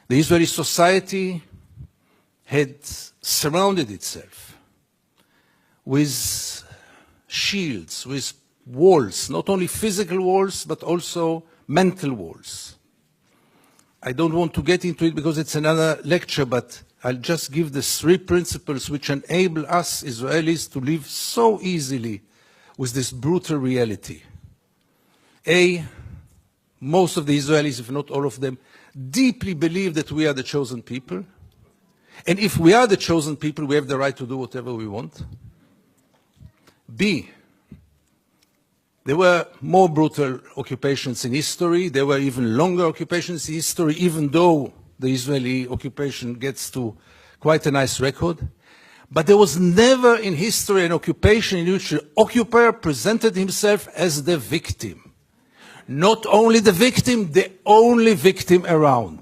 The Israeli society had surrounded itself with shields, with walls, not only physical walls, but also mental walls. I don't want to get into it because it's another lecture, but I'll just give the 3 principles which enable us Israelis to live so easily with this brutal reality. A, most of the Israelis, if not all of them, deeply believe that we are the chosen people. And if we are the chosen people, we have the right to do whatever we want. B, there were more brutal occupations in history. There were even longer occupations in history, even though the Israeli occupation gets to quite a nice record. But there was never in history an occupation in which the occupier presented himself as the victim. Not only the victim, the only victim around.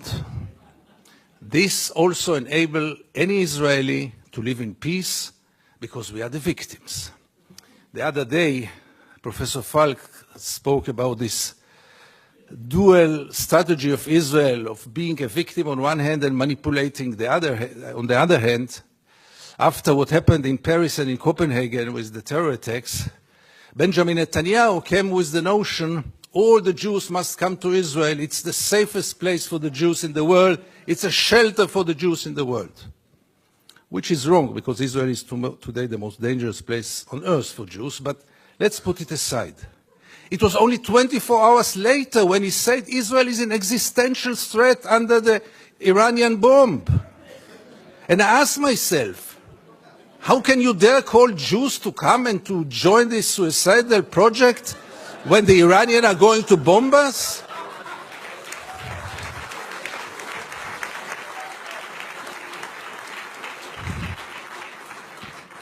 This also enables any Israeli to live in peace because we are the victims. The other day, Professor Falk spoke about this dual strategy of Israel of being a victim on one hand and manipulating on the other hand. After what happened in Paris and in Copenhagen with the terror attacks, Benjamin Netanyahu came with the notion all the Jews must come to Israel. It's the safest place for the Jews in the world. It's a shelter for the Jews in the world. Which is wrong, because Israel is today the most dangerous place on earth for Jews. But let's put it aside. It was only 24 hours later when he said Israel is an existential threat under the Iranian bomb. And I asked myself, how can you dare call Jews to come and to join this suicidal project when the Iranians are going to bomb us?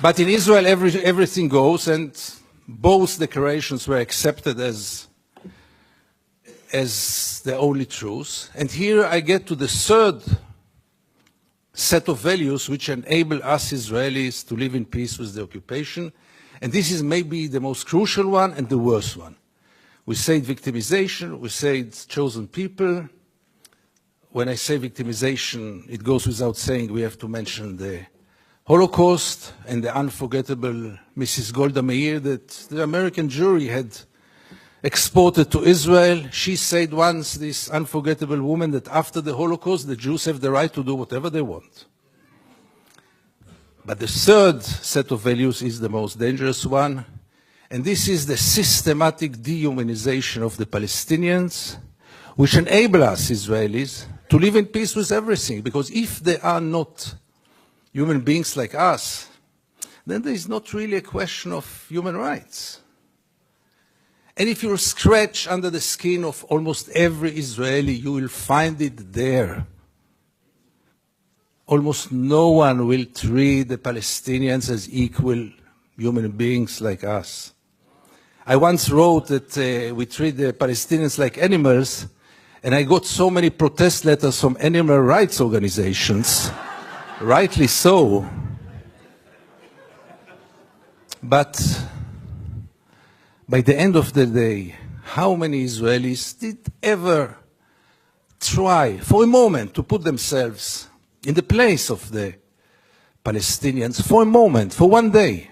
But in Israel, everything goes, and both declarations were accepted as the only truth. And here I get to the 3rd set of values which enable us Israelis to live in peace with the occupation. And this is maybe the most crucial one and the worst one. We say victimization, we say chosen people. When I say victimization, it goes without saying we have to mention the Holocaust and the unforgettable Mrs. Golda Meir that the American jury had exported to Israel. She said once, this unforgettable woman, that after the Holocaust, the Jews have the right to do whatever they want. But the 3rd set of values is the most dangerous one, and this is the systematic dehumanization of the Palestinians, which enable us Israelis to live in peace with everything, because if they are not human beings like us, then there is not really a question of human rights. And if you scratch under the skin of almost every Israeli, you will find it there. Almost no one will treat the Palestinians as equal human beings like us. I once wrote that we treat the Palestinians like animals, and I got so many protest letters from animal rights organizations. Rightly so. But by the end of the day, how many Israelis did ever try for a moment to put themselves in the place of the Palestinians for a moment, for one day?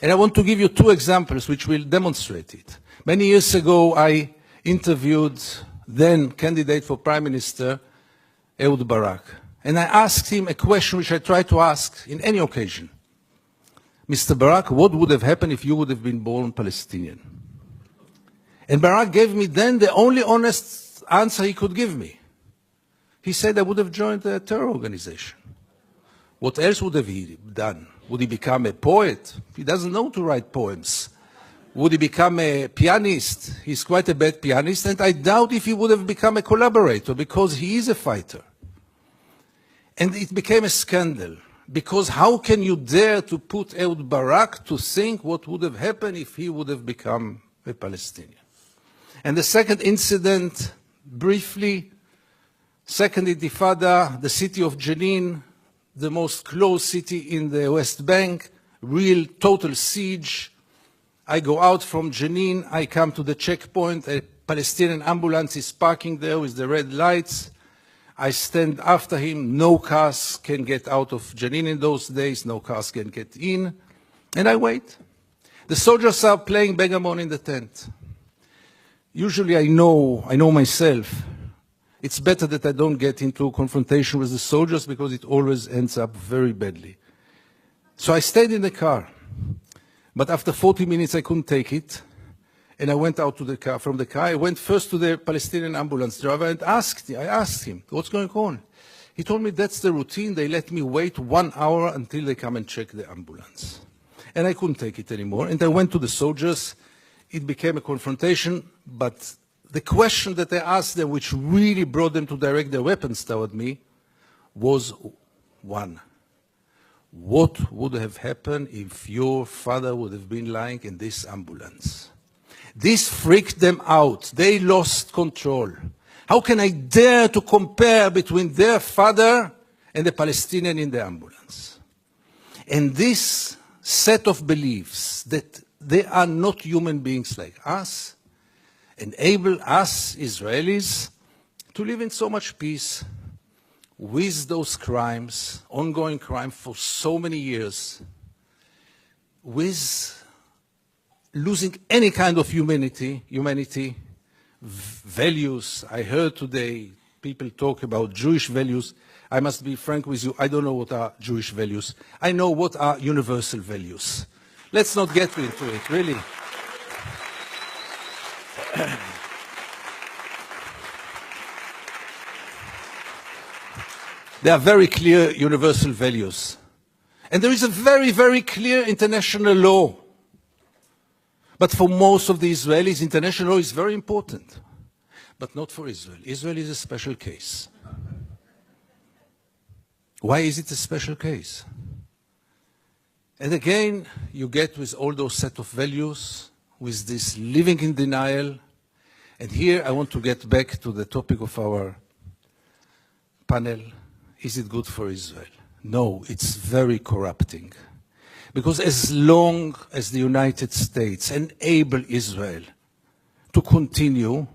And I want to give you 2 examples which will demonstrate it. Many years ago, I interviewed then candidate for Prime Minister Ehud Barak. And I asked him a question which I try to ask in any occasion. Mr. Barak, what would have happened if you would have been born Palestinian? And Barak gave me then the only honest answer he could give me. He said I would have joined a terror organization. What else would have he done? Would he become a poet? He doesn't know to write poems. Would he become a pianist? He's quite a bad pianist, and I doubt if he would have become a collaborator, because he is a fighter. And it became a scandal, because how can you dare to put Ehud Barak to think what would have happened if he would have become a Palestinian? And the second incident, briefly, Second Intifada, the city of Jenin, the most closed city in the West Bank, real total siege. I go out from Jenin, I come to the checkpoint, a Palestinian ambulance is parking there with the red lights. I stand after him. No cars can get out of Jenin in those days. No cars can get in. And I wait. The soldiers are playing backgammon in the tent. Usually I know myself. It's better that I don't get into confrontation with the soldiers because it always ends up very badly. So I stayed in the car. But after 40 minutes I couldn't take it. And I went out to the car, from the car. I went first to the Palestinian ambulance driver and I asked him, what's going on? He told me that's the routine. They let me wait 1 hour until they come and check the ambulance. And I couldn't take it anymore. And I went to the soldiers. It became a confrontation. But the question that I asked them, which really brought them to direct their weapons toward me, was one. What would have happened if your father would have been lying in this ambulance? This freaked them out. They lost control. How can I dare to compare between their father and the Palestinian in the ambulance? And this set of beliefs that they are not human beings like us enable us Israelis to live in so much peace with those crimes, ongoing crime for so many years, with losing any kind of humanity, values. I heard today people talk about Jewish values. I must be frank with you, I don't know what are Jewish values. I know what are universal values. Let's not get into it, really. There are very clear universal values. And there is a very, very clear international law. But for most of the Israelis, international law is very important. But not for Israel. Israel is a special case. Why is it a special case? And again, you get with all those set of values, with this living in denial. And here I want to get back to the topic of our panel. Is it good for Israel? No, it's very corrupting. Because as long as the United States enable Israel to continue,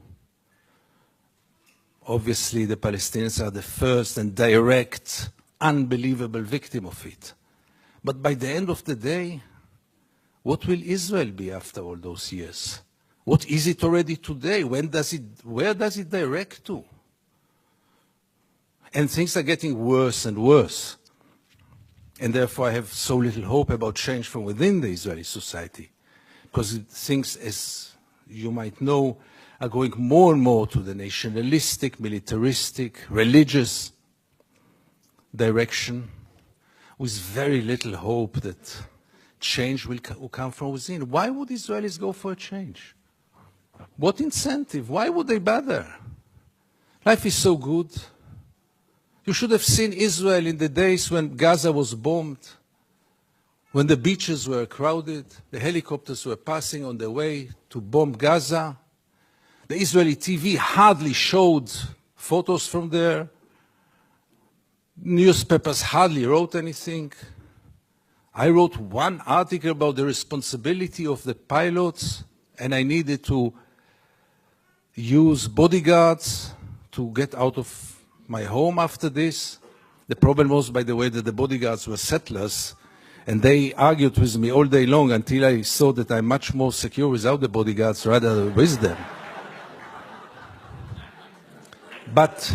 obviously the Palestinians are the first and direct, unbelievable victim of it. But by the end of the day, what will Israel be after all those years? What is it already today? Where does it direct to? And things are getting worse and worse. And therefore I have so little hope about change from within the Israeli society. Because things, as you might know, are going more and more to the nationalistic, militaristic, religious direction, with very little hope that change will come from within. Why would Israelis go for a change? What incentive? Why would they bother? Life is so good. You should have seen Israel in the days when Gaza was bombed, when the beaches were crowded, the helicopters were passing on their way to bomb Gaza. The Israeli TV hardly showed photos from there. Newspapers hardly wrote anything. I wrote one article about the responsibility of the pilots, and I needed to use bodyguards to get out of my home after this. The problem was, by the way, that the bodyguards were settlers, and they argued with me all day long until I saw that I'm much more secure without the bodyguards rather than with them. But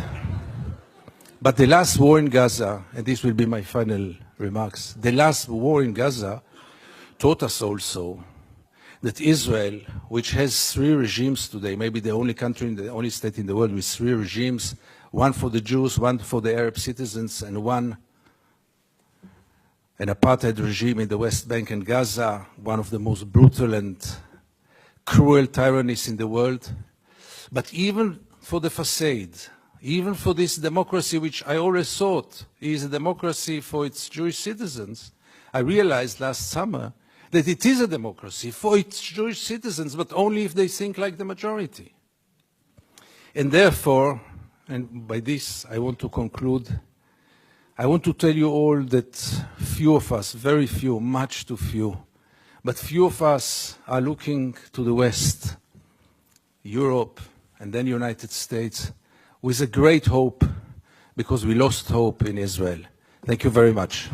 the last war in Gaza, and this will be my final remarks, the last war in Gaza taught us also that Israel, which has 3 regimes today, maybe the only country, the only state in the world with 3 regimes, one for the Jews, one for the Arab citizens, and an apartheid regime in the West Bank and Gaza, one of the most brutal and cruel tyrannies in the world. But even for the facade, even for this democracy, which I always thought is a democracy for its Jewish citizens, I realized last summer that it is a democracy for its Jewish citizens, but only if they think like the majority. And therefore, and by this I want to conclude, I want to tell you all that few of us, very few, much too few, but few of us are looking to the West, Europe, and then United States, with a great hope because we lost hope in Israel. Thank you very much.